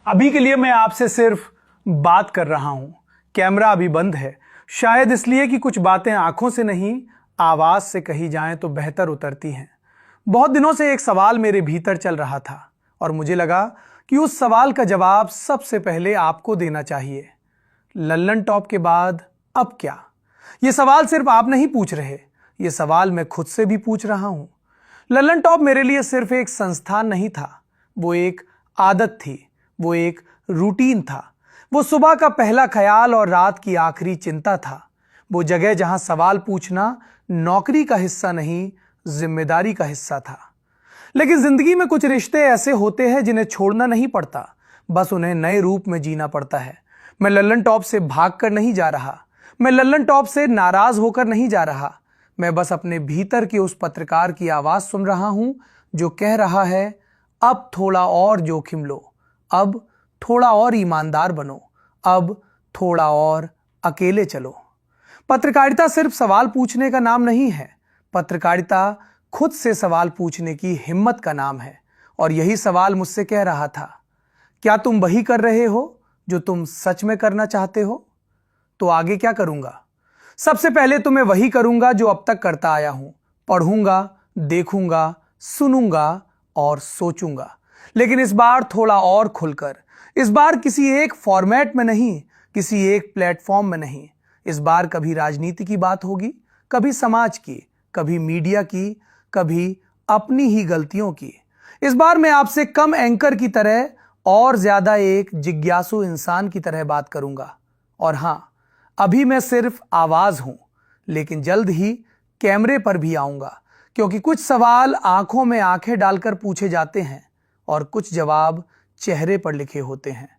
अभी के लिए मैं आपसे सिर्फ बात कर रहा हूं। कैमरा अभी बंद है, शायद इसलिए कि कुछ बातें आंखों से नहीं आवाज से कही जाएं तो बेहतर उतरती हैं। बहुत दिनों से एक सवाल मेरे भीतर चल रहा था और मुझे लगा कि उस सवाल का जवाब सबसे पहले आपको देना चाहिए। लल्लन टॉप के बाद अब क्या? यह सवाल सिर्फ आप नहीं पूछ रहे, यह सवाल मैं खुद से भी पूछ रहा हूं। लल्लन टॉप मेरे लिए सिर्फ एक संस्थान नहीं था, वो एक आदत थी, वो एक रूटीन था। वो सुबह का पहला ख्याल और रात की आखिरी चिंता था। वो जगह जहां सवाल पूछना नौकरी का हिस्सा नहीं, जिम्मेदारी का हिस्सा था। लेकिन जिंदगी में कुछ रिश्ते ऐसे होते हैं जिन्हें छोड़ना नहीं पड़ता, बस उन्हें नए रूप में जीना पड़ता है। मैं लल्लन टॉप से भागकर नहीं जा रहा, मैं लल्लन टॉप से नाराज होकर नहीं जा रहा। मैं बस अपने भीतर के उस पत्रकार की आवाज सुन रहा हूं जो कह रहा है, अब थोड़ा और जोखिम लो, अब थोड़ा और ईमानदार बनो, अब थोड़ा और अकेले चलो। पत्रकारिता सिर्फ सवाल पूछने का नाम नहीं है, पत्रकारिता खुद से सवाल पूछने की हिम्मत का नाम है। और यही सवाल मुझसे कह रहा था, क्या तुम वही कर रहे हो जो तुम सच में करना चाहते हो? तो आगे क्या करूंगा? सबसे पहले तो मैं वही करूंगा जो अब तक करता आया हूं, पढ़ूंगा, देखूंगा, सुनूंगा और सोचूंगा। लेकिन इस बार थोड़ा और खुलकर, इस बार किसी एक फॉर्मेट में नहीं, किसी एक प्लेटफॉर्म में नहीं। इस बार कभी राजनीति की बात होगी, कभी समाज की, कभी मीडिया की, कभी अपनी ही गलतियों की। इस बार मैं आपसे कम एंकर की तरह और ज्यादा एक जिज्ञासु इंसान की तरह बात करूंगा। और हां, अभी मैं सिर्फ आवाज हूं, लेकिन जल्द ही कैमरे पर भी आऊंगा, क्योंकि कुछ सवाल आंखों में आंखें डालकर पूछे जाते हैं और कुछ जवाब चेहरे पर लिखे होते हैं।